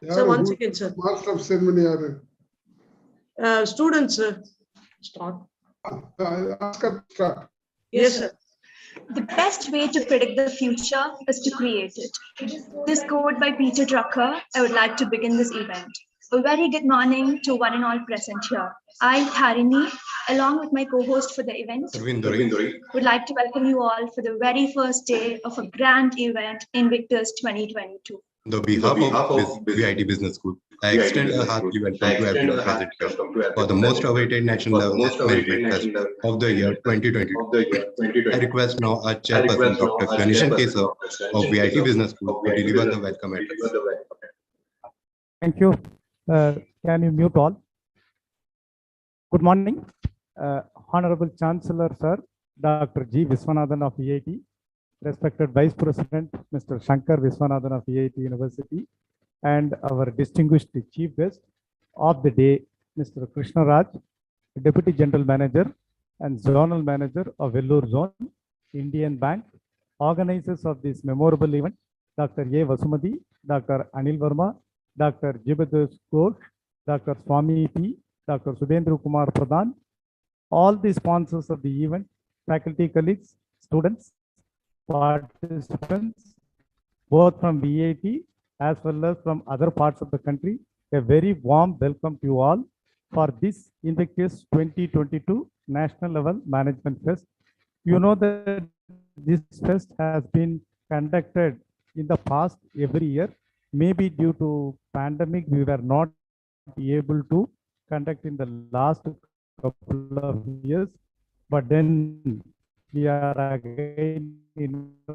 Sir, one second, sir. Master of ceremony are Students, start. Ask her to start. Yes, sir. The best way to predict the future is to create it. This quote by Peter Drucker, I would like to begin this event. A very good morning to one and all present here. I, Harini, along with my co-host for the event, would like to welcome you all for the very first day of a grand event, Invictus 2022. On behalf of this VIT Business School, I extend a hearty welcome to everyone present here for the most awaited national level merit test of the year 2022. I request now our chairperson, Dr. Ganeshan Kesar of VIT Business School to deliver the welcome address. Thank you. Can you mute all? Good morning, Honorable Chancellor, Sir, Dr. G. Viswanathan of VIT, respected Vice President, Mr. Shankar Viswanathan of VIT University, and our distinguished Chief Guest of the day, Mr. Krishna Raj, Deputy General Manager and Zonal Manager of Vellore Zone, Indian Bank, organizers of this memorable event, Dr. A. Vasumati, Dr. Anil Verma, Dr. Jibadus Ghosh, Dr. Swami P., Dr. Subhendra Kumar Pradhan, all the sponsors of the event, faculty colleagues, students, participants, both from VIT as well as from other parts of the country. A very warm welcome to you all for this Invictus 2022 National Level Management Fest. You know that this fest has been conducted in the past every year. Maybe due to pandemic, we were not able to conduct in the last couple of years, but then we are again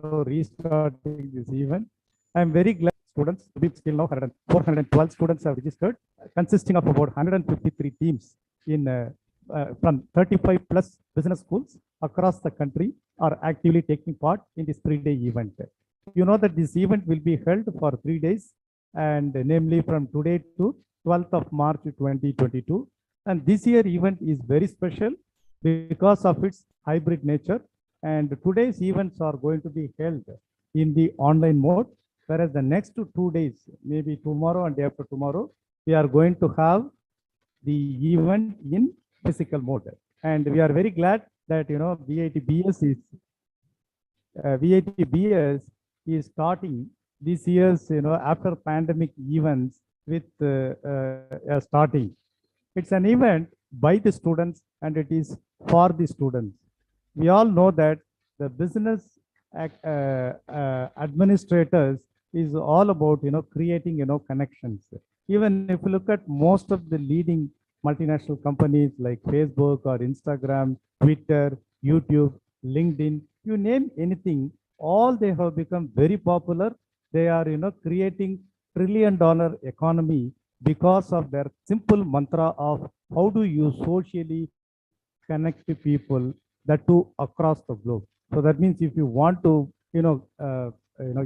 restarting this event. I am very glad students, still now 412 students have registered, consisting of about 153 teams in from 35 plus business schools across the country are actively taking part in this 3-day event. You know that this event will be held for 3 days, and namely from today to 12th of March 2022. And this year event is very special because of its hybrid nature. And today's events are going to be held in the online mode, whereas the next 2 days, maybe tomorrow and day after tomorrow, we are going to have the event in physical mode. And we are very glad that VIT BS is starting this year's after pandemic events with starting. It's an event by the students and it is for the students. We all know that the business administrators is all about creating connections. Even if you look at most of the leading multinational companies like Facebook or Instagram, Twitter, YouTube, LinkedIn, you name anything, all they have become very popular. They are creating $1 trillion economy because of their simple mantra of how do you socially connect to people, that too across the globe. So that means if you want to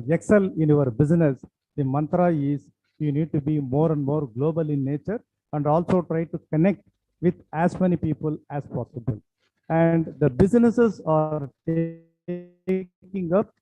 excel in your business, the mantra is you need to be more and more global in nature and also try to connect with as many people as possible. And the businesses are taking up.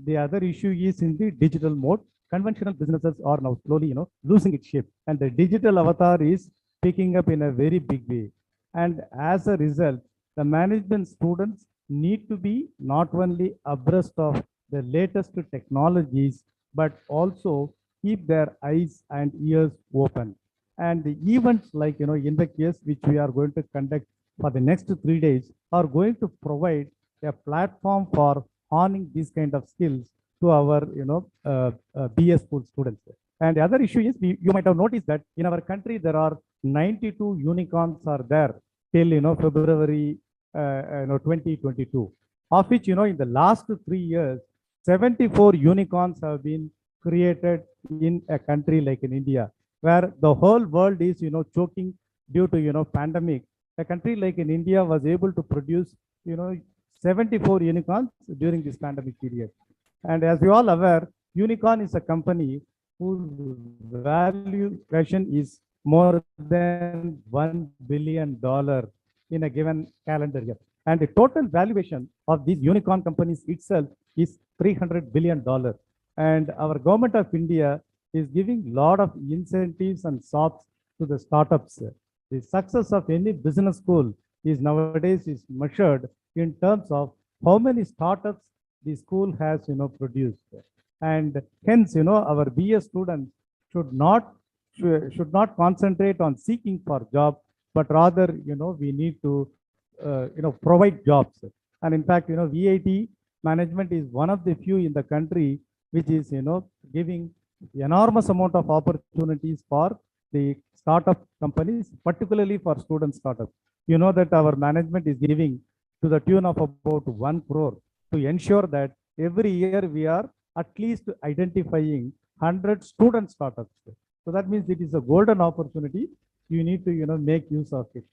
The other issue is in the digital mode. Conventional businesses are now slowly losing its shape, and the digital avatar is picking up in a very big way. And as a result, the management students need to be not only abreast of the latest technologies, but also keep their eyes and ears open. And the events like Invictus, which we are going to conduct for the next 3 days, are going to provide a platform for honing these kind of skills to our BS school students. And the other issue is you might have noticed that in our country there are 92 unicorns are there till February 2022, of which in the last 3 years 74 unicorns have been created in a country like in India, where the whole world is choking due to pandemic. A country like in India was able to produce 74 unicorns during this pandemic period. And as you all aware, Unicorn is a company whose valuation is more than $1 billion in a given calendar year. And the total valuation of these unicorn companies itself is $300 billion. And our government of India is giving lot of incentives and SOPs to the startups. The success of any business school is nowadays is measured in terms of how many startups the school has produced. And hence our BA students should not concentrate on seeking for job, but rather we need to provide jobs. And in fact VIT management is one of the few in the country which is giving enormous amount of opportunities for the startup companies, particularly for student startups. You know that our management is giving to the tune of about 1 crore to ensure that every year we are at least identifying 100 student startups. So that means it is a golden opportunity. You need to make use of it.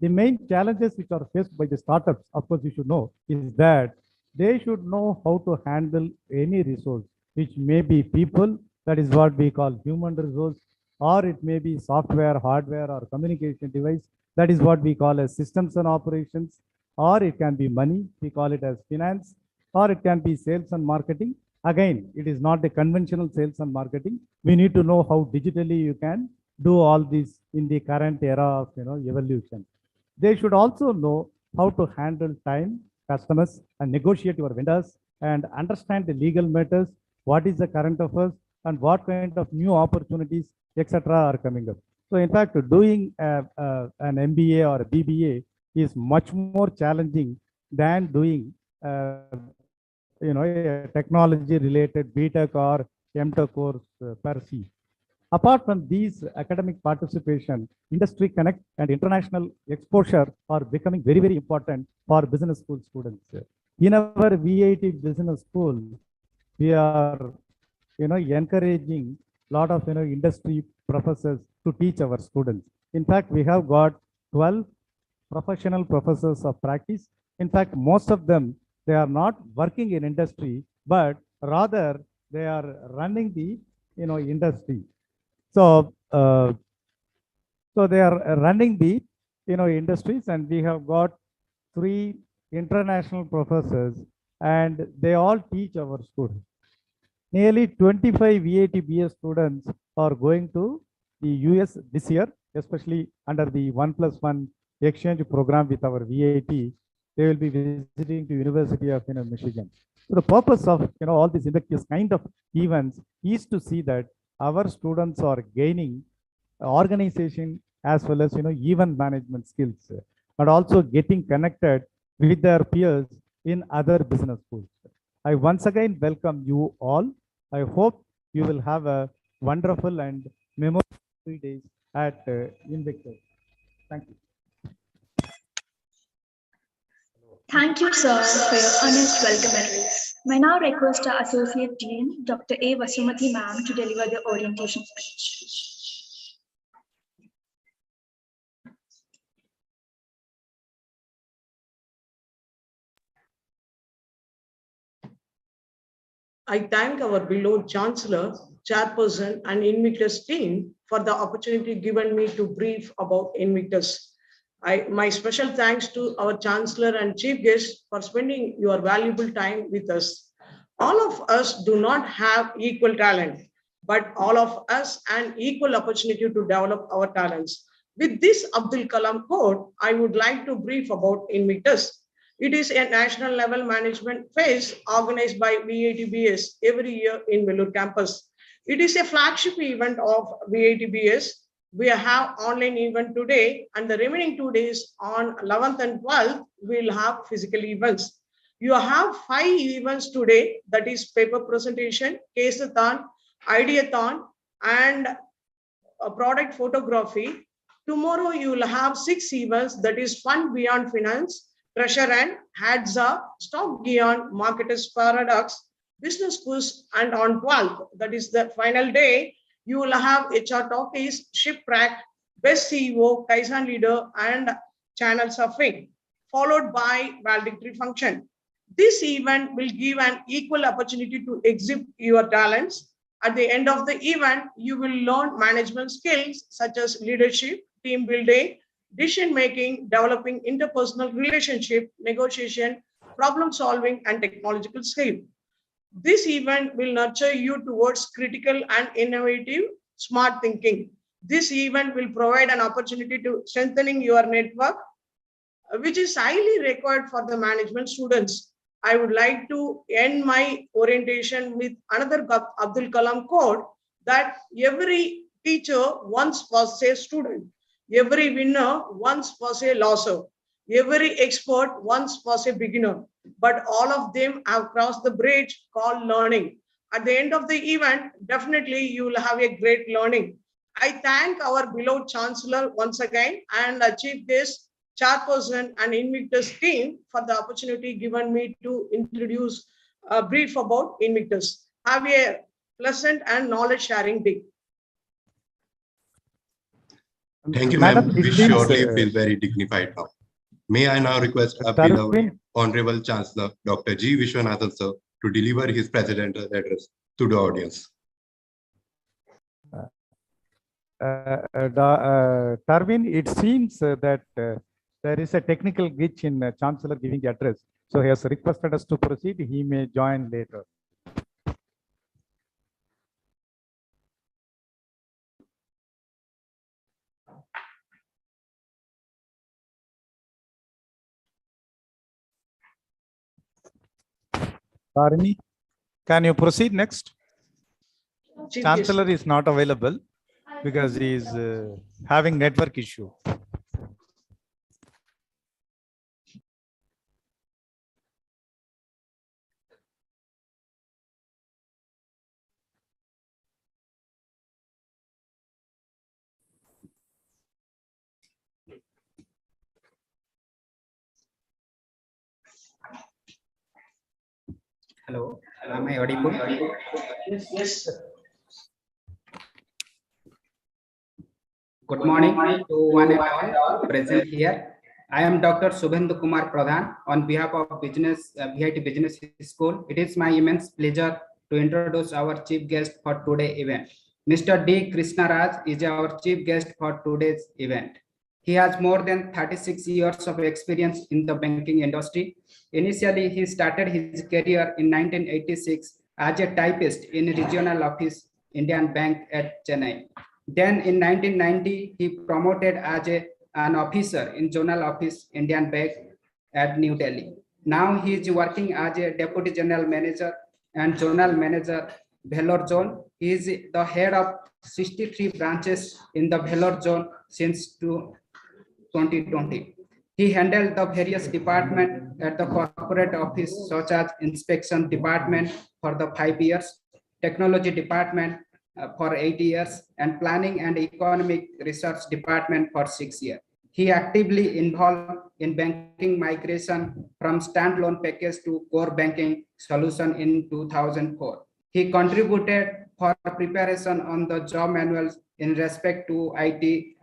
The main challenges which are faced by the startups, of course, you should know, is that they should know how to handle any resource, which may be people, that is what we call human resource, or it may be software, hardware, or communication device, that is what we call as systems and operations, or it can be money, we call it as finance, or it can be sales and marketing. Again, it is not the conventional sales and marketing. We need to know how digitally you can do all this in the current era of evolution. They should also know how to handle time, customers, and negotiate your vendors and understand the legal matters, what is the current affairs, and what kind of new opportunities, etc., are coming up. So, in fact, doing an MBA or a BBA is much more challenging than doing a technology-related BTech or MTech course per se. Apart from these academic participation, industry connect and international exposure are becoming very, very important for business school students. In our VIT business school, we are, encouraging a lot of, industry professors to teach our students. In fact, we have got 12 professional professors of practice. In fact, most of them, they are not working in industry, but rather they are running the, industry. So, so they are running the, industries, and we have got 3 international professors, and they all teach our students. Nearly 25 VIT BA students are going to the US this year, especially under the 1+1 exchange program with our VIT. They will be visiting the University of Michigan. So the purpose of all these Invictus kind of events is to see that our students are gaining organization as well as event management skills, and also getting connected with their peers in other business schools. I once again welcome you all. I hope you will have a wonderful and memorable 3 days at Invictus. Thank you. Thank you, sir, for your honest welcome address. May now request our Associate Dean, Dr. A. Vasumati ma'am, to deliver the orientation speech. I thank our beloved Chancellor, Chairperson, and Invictus team for the opportunity given me to brief about Invictus. My special thanks to our Chancellor and Chief Guest for spending your valuable time with us. All of us do not have equal talent, but all of us an equal opportunity to develop our talents. With this Abdul Kalam quote, I would like to brief about Invictus. It is a national level management phase organized by VITBS every year in Vellore campus. It is a flagship event of VITBS. We have online event today, and the remaining 2 days on 11th and 12th, we'll have physical events. You have 5 events today, that is paper presentation, case-a-thon, ideathon, and a product photography. Tomorrow, you will have 6 events, that is Fund Beyond Finance, Treasure and Heads Up, Stock Beyond, Marketers Paradox, Business Push, and on 12th, that is the final day, you will have HR Talkies, Shipwreck, Best CEO, Kaizen Leader, and Channel Surfing, followed by valedictory function. This event will give an equal opportunity to exhibit your talents. At the end of the event, you will learn management skills such as leadership, team building, decision-making, developing interpersonal relationship, negotiation, problem solving, and technological skill. This event will nurture you towards critical and innovative smart thinking. This event will provide an opportunity to strengthening your network, which is highly required for the management students. I would like to end my orientation with another Abdul Kalam quote that every teacher once was a student, every winner once was a loser, every expert once was a beginner, but all of them have crossed the bridge called learning. At the end of the event, definitely you will have a great learning. I thank our beloved Chancellor once again and Chief Guest, Chairperson and Invictus team for the opportunity given me to introduce a brief about Invictus. Have a pleasant and knowledge sharing day. Thank you, Madam, ma'am. it We seems, surely feel very dignified now. May I now request our beloved Tarvin, Honorable Chancellor, Dr. G. Vishwanathan, sir, to deliver his presidential address to the audience. Tarvin, it seems that there is a technical glitch in Chancellor giving the address. So he has requested us to proceed. He may join later. Tarvin, can you proceed next? Chancellor is not available because he is having network issue. Hello, am I audible? Yes. Good morning to one and all present here. I am Dr. Subhendu Kumar Pradhan on behalf of VIT Business School. It is my immense pleasure to introduce our chief guest for today's event. Mr. D. Krishna Raj is our chief guest for today's event. He has more than 36 years of experience in the banking industry. Initially, he started his career in 1986 as a typist in regional office Indian Bank at Chennai. Then in 1990, he promoted as an officer in zonal office Indian Bank at New Delhi. Now he is working as a deputy general manager and zonal manager Vellore zone. He is the head of 63 branches in the Vellore zone since 2020. He handled the various departments at the corporate office, such as inspection department for the 5 years, technology department for 8 years, and planning and economic research department for 6 years. He actively involved in banking migration from standalone package to core banking solution in 2004. He contributed for preparation on the job manuals in respect to IT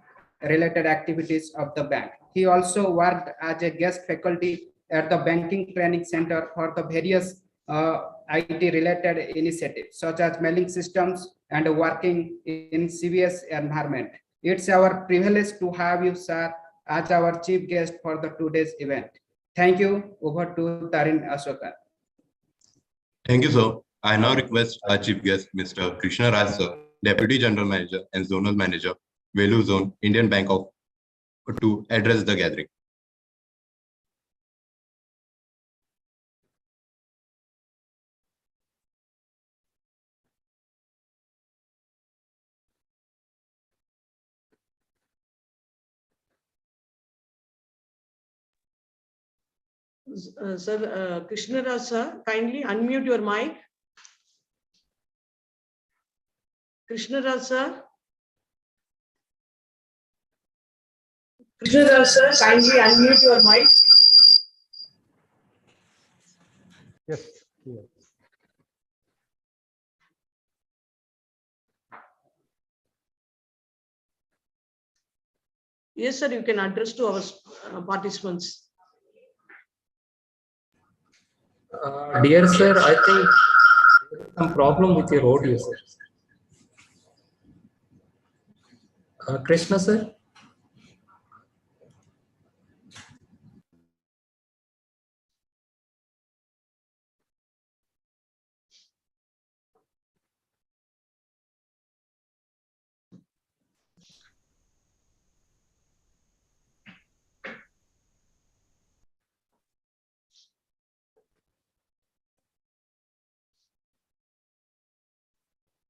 related activities of the bank. He also worked as a guest faculty at the Banking Training Center for the various IT related initiatives such as mailing systems and working in CVS environment. It's our privilege to have you, sir, as our chief guest for the today's event. Thank you. Over to Tarin Ashokan. Thank you, sir. I now request our chief guest, Mr. Krishna Raj, sir, Deputy General Manager and Zonal Manager, Vellore Zone, Indian Bank to address the gathering. Sir, Krishna Raj, sir, kindly unmute your mic. Krishna Raj, sir. Krishna Raj, sir, kindly unmute your mic. Yes. Yes. Yes, sir, you can address to our participants. Dear sir, I think some problem with your audio, sir. Krishna sir.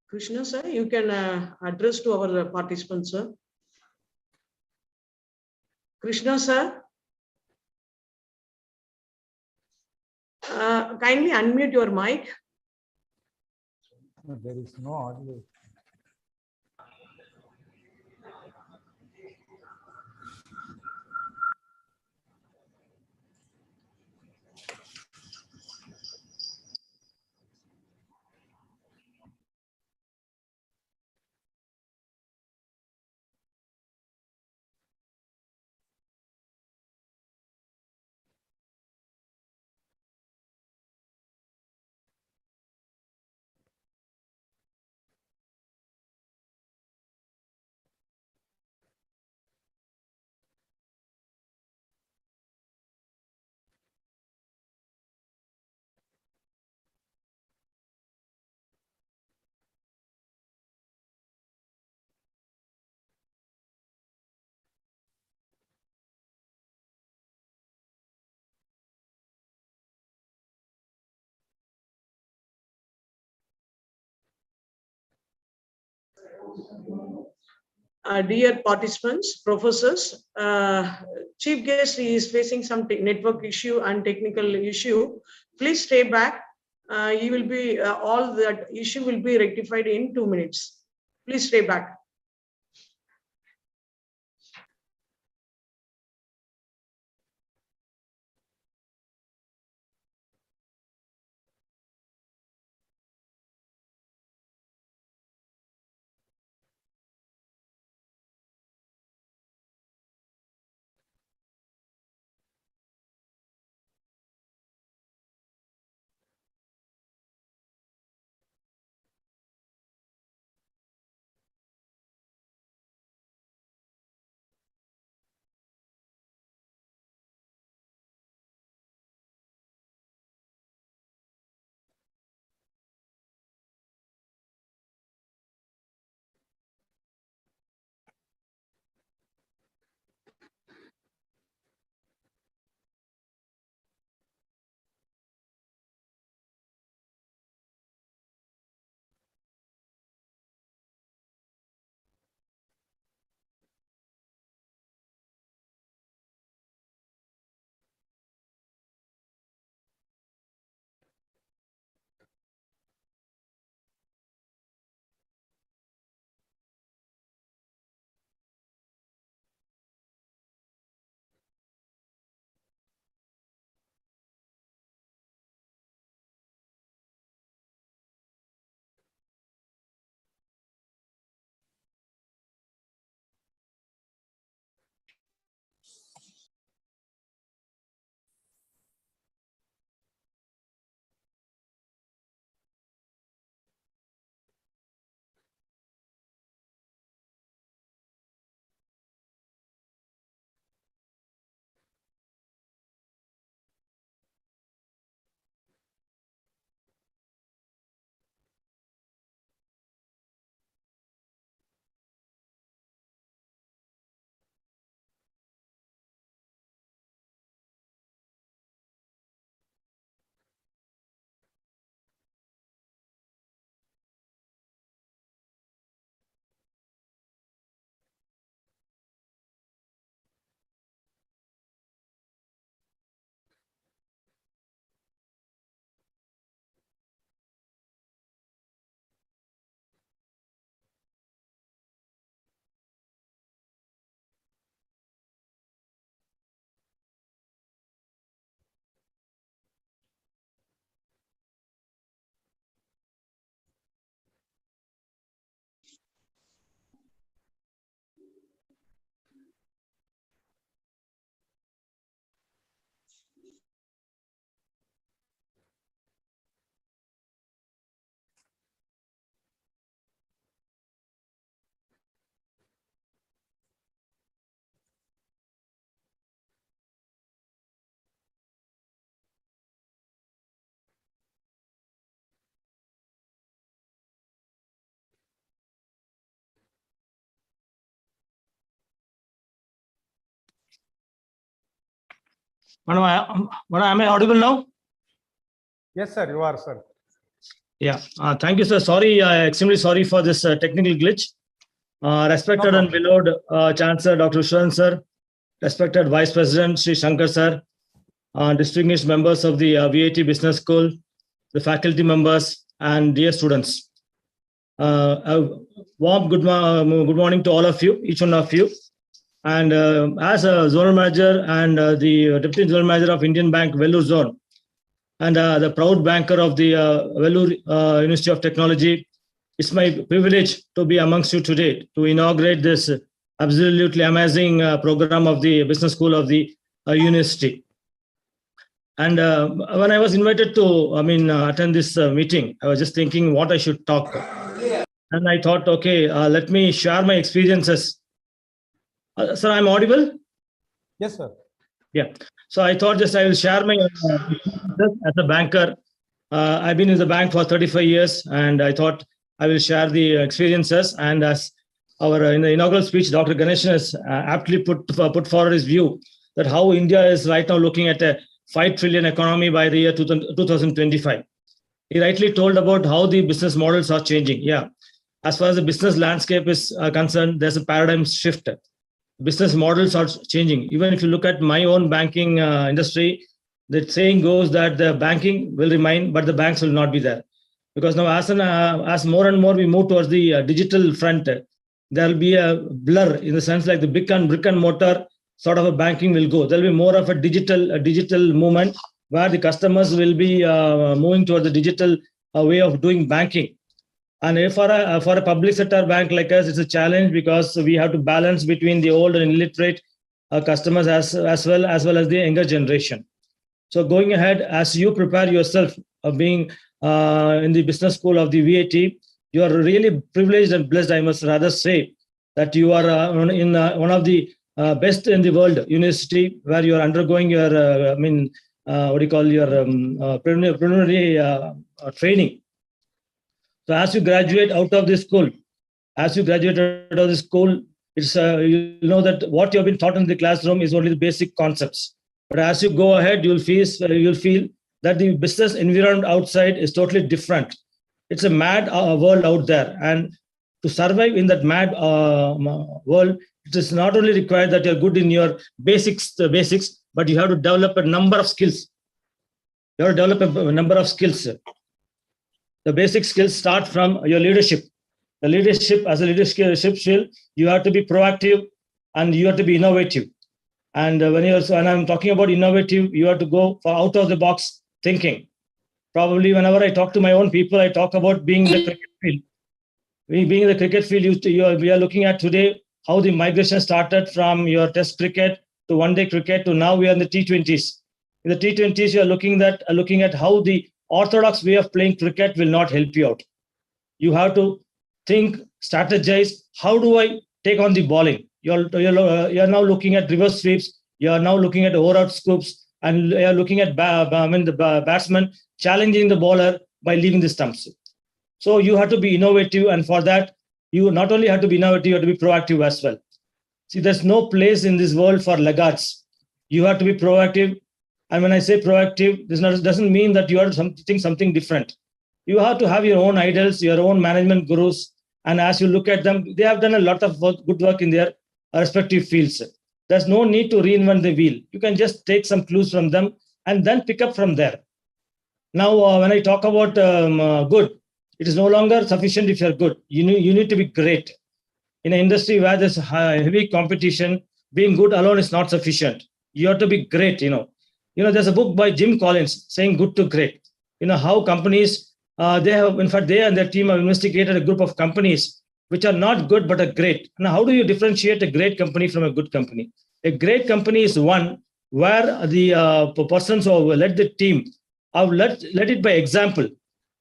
Krishna sir, you can address to our participants, sir. Krishna sir, kindly unmute your mic. No, there is no audio. Dear participants, professors, chief guest is facing some network issue and technical issue. Please stay back. He will be all that issue will be rectified in 2 minutes. Please stay back. Madam, am I audible now? Yes, sir, you are, sir. Yeah, thank you, sir. Sorry, extremely sorry for this technical glitch. Respected and beloved Chancellor Dr. Ushan sir, respected Vice President Sri Shankar sir, distinguished members of the VAT Business School, the faculty members, and dear students. A warm good morning to all of you, each one of you. And as a zonal manager and the deputy zonal manager of Indian Bank Vellore Zone, and the proud banker of the Vellore University of Technology, it's my privilege to be amongst you today to inaugurate this absolutely amazing program of the Business School of the university. And when I was invited to, attend this meeting, I was just thinking what I should talk. And I thought, okay, let me share my experiences. Sir, I'm audible? Yes, sir. Yeah. So I thought just I will share my as a banker. I've been in the bank for 35 years, and I thought I will share the experiences. And as our in the inaugural speech, Dr. Ganeshan has aptly put forward his view that how India is right now looking at a 5 trillion economy by the year 2025. He rightly told about how the business models are changing. Yeah. As far as the business landscape is concerned, there's a paradigm shift. Business models are changing. Even if you look at my own banking industry, the saying goes that the banking will remain, but the banks will not be there. Because now as more and more we move towards the digital front, there will be a blur in the sense like the brick and mortar sort of a banking will go. There will be more of a digital movement where the customers will be moving towards the digital way of doing banking. And for a public sector bank like us, it's a challenge because we have to balance between the old and illiterate customers as well as the younger generation. So going ahead, as you prepare yourself being in the business school of the VAT, you are really privileged and blessed, I must rather say, that you are in one of the best in the world university where you are undergoing your, preliminary training. So as you graduate out of this school, it's you know that what you have been taught in the classroom is only the basic concepts. But as you go ahead, you'll feel that the business environment outside is totally different. It's a mad world out there, and to survive in that mad world, it is not only required that you're good in your basics, but you have to develop a number of skills. The basic skills start from your leadership. The leadership, as a leadership skill, you have to be proactive and you have to be innovative. And when I'm talking about innovative, you have to go for out of the box thinking. Probably whenever I talk to my own people, I talk about being the cricket field. Being the cricket field, we are looking at today how the migration started from your test cricket to one-day cricket to now we are in the T20s. In the T20s, you are looking at how the orthodox way of playing cricket will not help you out. You have to think, strategize. How do I take on the bowling? You're now looking at reverse sweeps. You are now looking at over-out scoops, and you are looking at the batsman challenging the bowler by leaving the stumps. So you have to be innovative, and for that, you not only have to be innovative, you have to be proactive as well. See, there's no place in this world for laggards. You have to be proactive. And when I say proactive, this doesn't mean that you have to think something different. You have to have your own idols, your own management gurus. And as you look at them, they have done a lot of good work in their respective fields. There's no need to reinvent the wheel. You can just take some clues from them and then pick up from there. Now, when I talk about good, it is no longer sufficient if you're good. You need to be great. In an industry where there's heavy competition, being good alone is not sufficient. You have to be great, there's a book by Jim Collins saying good to great. How companies, they and their team have investigated a group of companies which are not good but are great. Now, how do you differentiate a great company from a good company? A great company is one where the persons who have led the team have led it by example.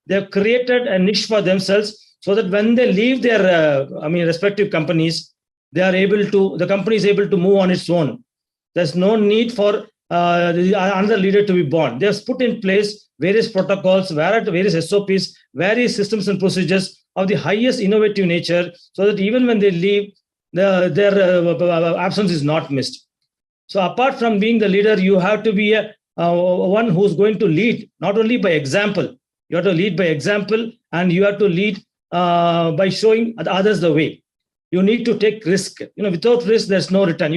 They have created a niche for themselves so that when they leave their respective companies, the company is able to move on its own. There's no need for another leader to be born. They have put in place various protocols, various SOPs, various systems and procedures of the highest innovative nature, so that even when they leave, their absence is not missed. So apart from being the leader, you have to be one who's going to lead, not only by example, You have to lead by example, and you have to lead by showing others the way. You need to take risk. Without risk, there's no return.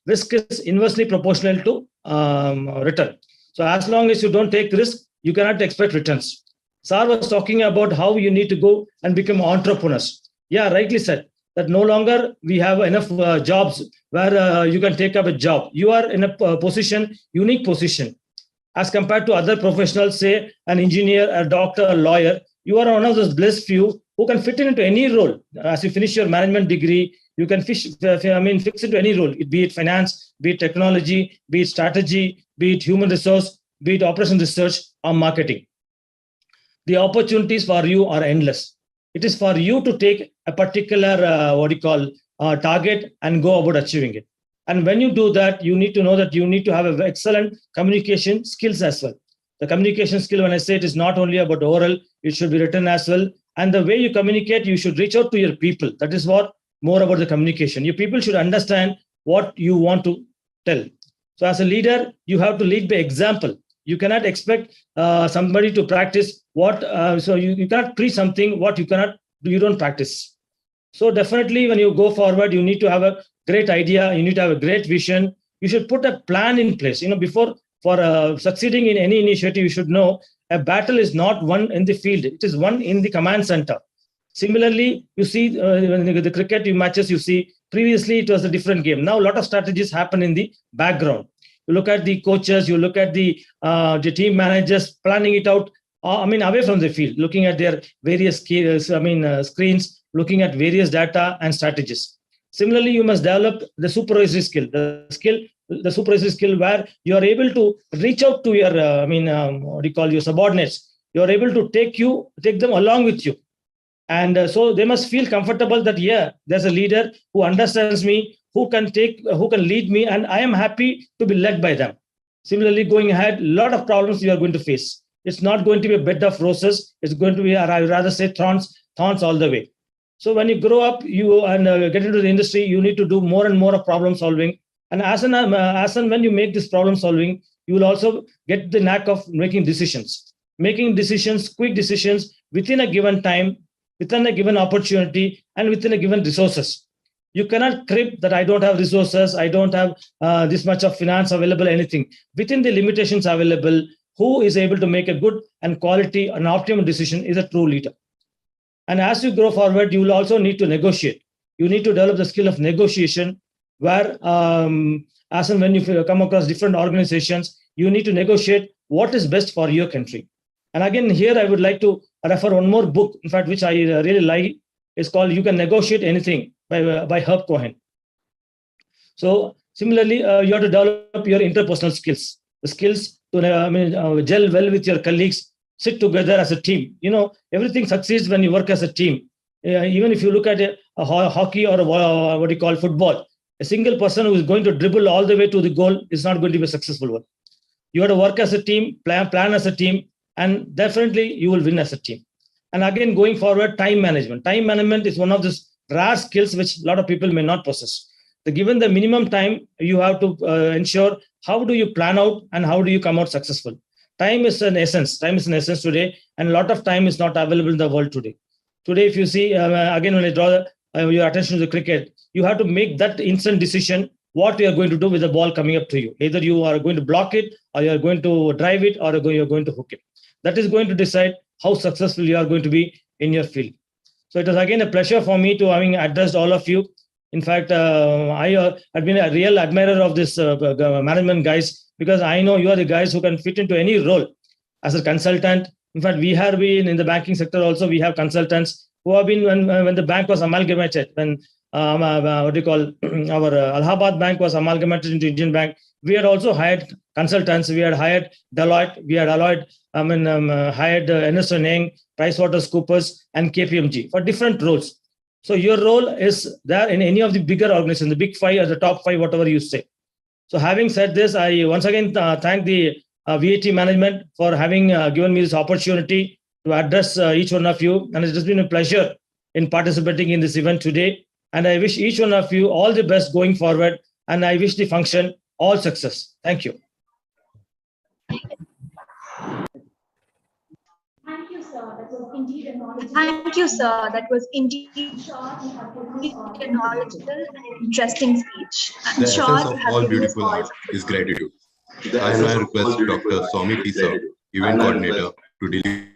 Risk is inversely proportional to return. So as long as you don't take risk, you cannot expect returns. Sir was talking about how you need to go and become entrepreneurs. Yeah, rightly said that no longer we have enough jobs where you can take up a job. You are in a position, unique position, as compared to other professionals, say an engineer, a doctor, a lawyer. You are one of those blessed few who can fit into any role. As you finish your management degree, you can fix into any role, be it finance, be it technology, be it strategy, be it human resource, be it operation research or marketing. The opportunities for you are endless. It is for you to take a particular, target and go about achieving it. And when you do that, you need to know that you need to have excellent communication skills as well. The communication skill, when I say it, is not only about oral, it should be written as well. And the way you communicate, you should reach out to your people. That is what more about the communication. Your people should understand what you want to tell. So as a leader, you have to lead by example. You cannot expect somebody to practice so you cannot preach something what you don't practice. So definitely when you go forward, you need to have a great idea. You need to have a great vision. You should put a plan in place. For succeeding in any initiative, you should know a battle is not won in the field. It is won in the command center. Similarly, you see when the cricket matches, you see previously it was a different game. Now a lot of strategies happen in the background. You look at the coaches, you look at the team managers planning it out. Away from the field, looking at their various screens, looking at various data and strategies. Similarly, you must develop the supervisory skill, the supervisory skill where you are able to reach out to your, your subordinates. You are able to take them along with you. And so they must feel comfortable that, yeah, there's a leader who understands me, who can lead me, and I am happy to be led by them. Similarly, going ahead, a lot of problems you are going to face. It's not going to be a bed of roses. It's going to be, I would rather say, thorns all the way. So when you grow up, get into the industry, you need to do more and more of problem solving. And as and when you make this problem solving, you will also get the knack of making decisions, quick decisions within a given time, within a given opportunity, and within a given resources. You cannot crib that I don't have resources, I don't have this much of finance available, anything. Within the limitations available, who is able to make a good and quality and optimum decision is a true leader. And as you grow forward, you will also need to negotiate. You need to develop the skill of negotiation where, as and when you come across different organizations, you need to negotiate what is best for your country. And again, here I would like to refer one more book, in fact, which I really like. It's called You Can Negotiate Anything by Herb Cohen. So similarly, you have to develop your interpersonal skills, the skills to gel well with your colleagues, sit together as a team. Everything succeeds when you work as a team. Even if you look at a hockey or football, a single person who is going to dribble all the way to the goal is not going to be a successful one. You have to work as a team, plan as a team, and definitely you will win as a team. And again, going forward, time management. Time management is one of the rare skills which a lot of people may not possess. Given the minimum time, you have to ensure how do you plan out and how do you come out successful. Time is an essence. Time is an essence today, and a lot of time is not available in the world today. Today, if you see, again, when I draw your attention to the cricket, you have to make that instant decision what you are going to do with the ball coming up to you. Either you are going to block it, or you are going to drive it, or you are going to hook it. That is going to decide how successful you are going to be in your field. So it was again a pleasure for me to having addressed all of you. In fact, I have been a real admirer of this management guys, because I know you are the guys who can fit into any role as a consultant. In fact, we have been in the banking sector also, we have consultants who have been, when the bank was amalgamated, when our Allahabad Bank was amalgamated into Indian Bank, we had also hired consultants. We had hired Deloitte, hired Ernst & Young, PricewaterhouseCoopers, and KPMG for different roles. So your role is there in any of the bigger organizations, the big five or the top five, whatever you say. So having said this, I once again thank the VAT management for having given me this opportunity to address each one of you. And it has been a pleasure in participating in this event today. And I wish each one of you all the best going forward. And I wish the function all success. Thank you. Thank you, Thank you, sir. That was indeed a knowledgeable and interesting speech. I'm The sure essence you of have all given us beautiful all art something. is gratitude. I now request Dr. Swami T. Sir, event coordinator, to deliver.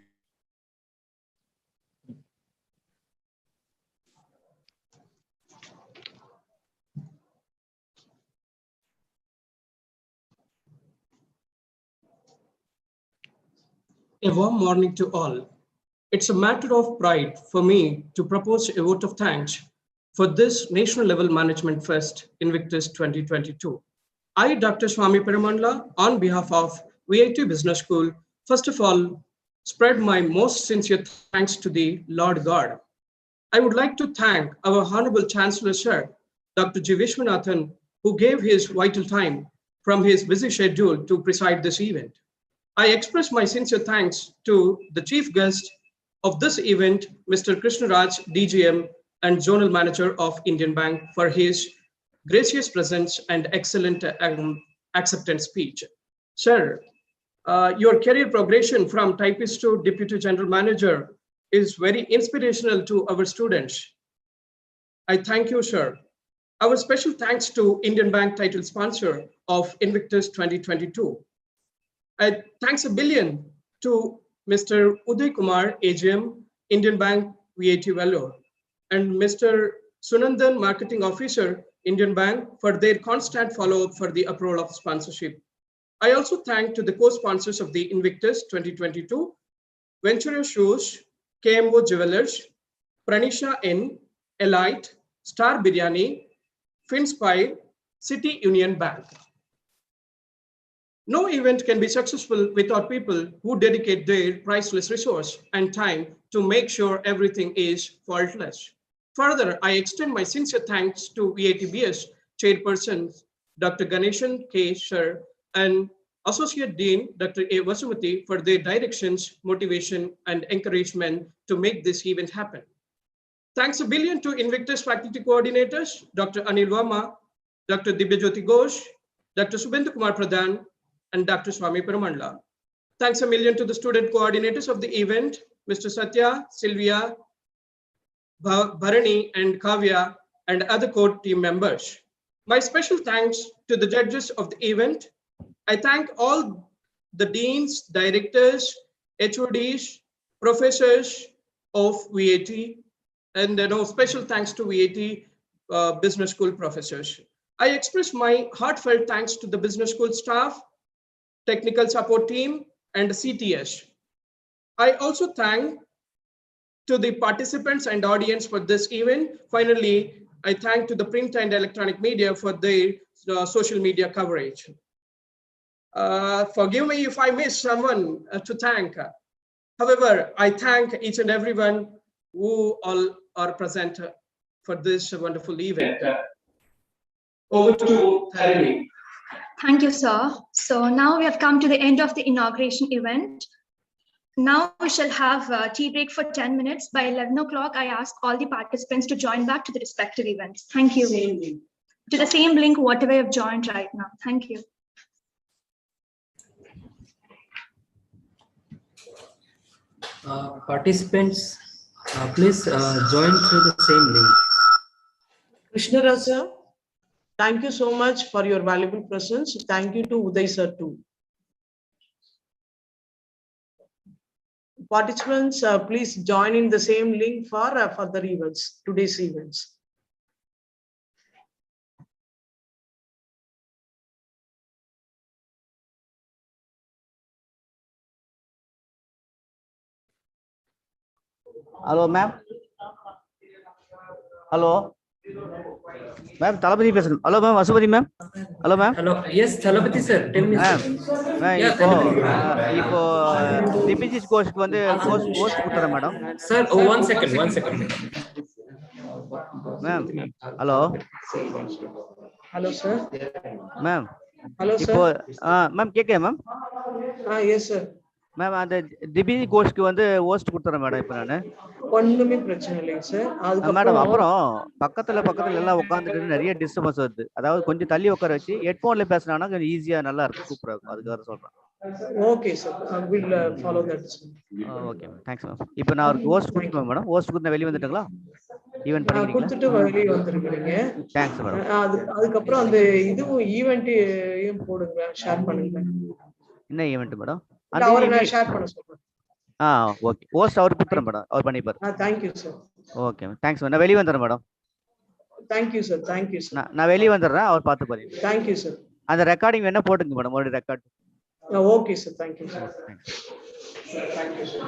A warm morning to all. It's a matter of pride for me to propose a vote of thanks for this national level management fest Invictus 2022. I, Dr. Swami Perumanla, on behalf of VIT Business School, first of all, spread my most sincere thanks to the Lord God. I would like to thank our Honorable Chancellor, Sir, Dr. G. Vishwanathan, who gave his vital time from his busy schedule to preside this event. I express my sincere thanks to the chief guest of this event, Mr. Krishnaraj, DGM and Zonal Manager of Indian Bank, for his gracious presence and excellent acceptance speech. Sir, your career progression from typist to Deputy General Manager is very inspirational to our students. I thank you, sir. Our special thanks to Indian Bank title sponsor of Invictus 2022. Thanks a billion to Mr. Uday Kumar, AGM, Indian Bank VAT Vellore, and Mr. Sunandan, Marketing Officer, Indian Bank, for their constant follow-up for the approval of sponsorship. I also thank to the co-sponsors of the Invictus 2022, Ventura Shoes, KMO Jewelers, Pranisha N, Elite, Star Biryani, Finspire, City Union Bank. No event can be successful without people who dedicate their priceless resource and time to make sure everything is faultless. Further, I extend my sincere thanks to VITBS Chairperson Dr. Ganeshan K. Sir and Associate Dean Dr. A. Vasumati for their directions, motivation, and encouragement to make this event happen. Thanks a billion to Invictus faculty coordinators, Dr. Anil Verma, Dr. Dibyajyoti Ghosh, Dr. Subhendu Kumar Pradhan, and Dr. Swami Perumanla. Thanks a million to the student coordinators of the event, Mr. Satya, Sylvia, Bharani, and Kavya, and other core team members. My special thanks to the judges of the event. I thank all the deans, directors, HODs, professors of VAT, and special thanks to VAT Business School professors. I express my heartfelt thanks to the Business School staff, technical support team, and CTS. I also thank to the participants and audience for this event. Finally, I thank to the print and electronic media for their social media coverage. Forgive me if I miss someone to thank. However, I thank each and everyone who all are present for this wonderful event. Over to Tharini. Thank you, sir. So now we have come to the end of the inauguration event. Now we shall have a tea break for 10 minutes. By 11 o'clock, I ask all the participants to join back to the respective events. Thank you. To the same link, whatever you have joined right now. Thank you. Participants, please join through the same link. Krishnaraj sir, thank you so much for your valuable presence. Thank you to Uday sir too. Participants, please join in the same link for further events, today's events. Hello, ma'am. Hello. Ma'am, Talapati person. Hello, ma'am. Vasupati, ma'am. Hello, ma'am. Hello. Yes, Talapati sir. Tell me. Ma'am. Yeah, இப்போ DPG கோர்ஸ்க்கு வந்து course கொடுத்தறேன் madam. Sir, one second. Ma'am. Hello. Hello, sir. Ma'am. Hello, sir. இப்போ ma'am கேக்குதா ma'am? Yes, sir. Ma'am, அந்த DPG கோர்ஸ்க்கு வந்து host கொடுத்தறேன் madam இப்போ நான். ஒண்ணுமே பிரச்சனை இல்லைங்க சார். மேடம் அப்புறம் பக்கத்துல எல்லாம் உட்கார்ந்துட்டு நிறைய டிஸ்டர்பன்ஸ் வருது. அதாவது கொஞ்சம் தள்ளி உட்கார வச்சு ஹெட்போன்ல பேசினானா கொஞ்சம் ஈஸியா நல்லா இருக்கும், சூப்பரா இருக்கும். அதுக்காக சொல்றேன். Okay, sir. We'll follow that. Okay ma'am thanks ma'am. இப்போ நான் அவருக்கு ஹோஸ்ட் கொடுத்துருவேன் மேடம். ஹோஸ்ட் கொடுத்து வெளியே வந்துட்டுங்களா? ஈவென்ட் பண்ணிக்கிறீங்களா? கொடுத்துட்டு வெளியே வந்துருக்கீங்க. Thanks madam. அதுக்கப்புறம் அந்த இதுவும் ஈவெண்ட்டையும் போடுங்க, ஷேர் பண்ணுங்க. என்ன ஈவெண்ட் மேடம்? அவரை நான் ஷேர் பண்ண சொல்றேன். ஓகே. ஹோஸ்ட் அவர் கொடுத்துறேன் மேடம். அவர் பண்ணிப்பாரு. Thank you sir. Okay ma'am thanks ma'am. நான் வெளியே வந்துடுறேன் madam. Thank you sir. Thank you sir. நான் வெளியே வந்துடுறேன். அவர் பார்த்து பாருங்க. Thank you sir. அந்த ரெக்கார்டிங் வேணா போட்டுங்க மேடம். ஒரு record. Okay sir. Thank you sir. Thank you sir.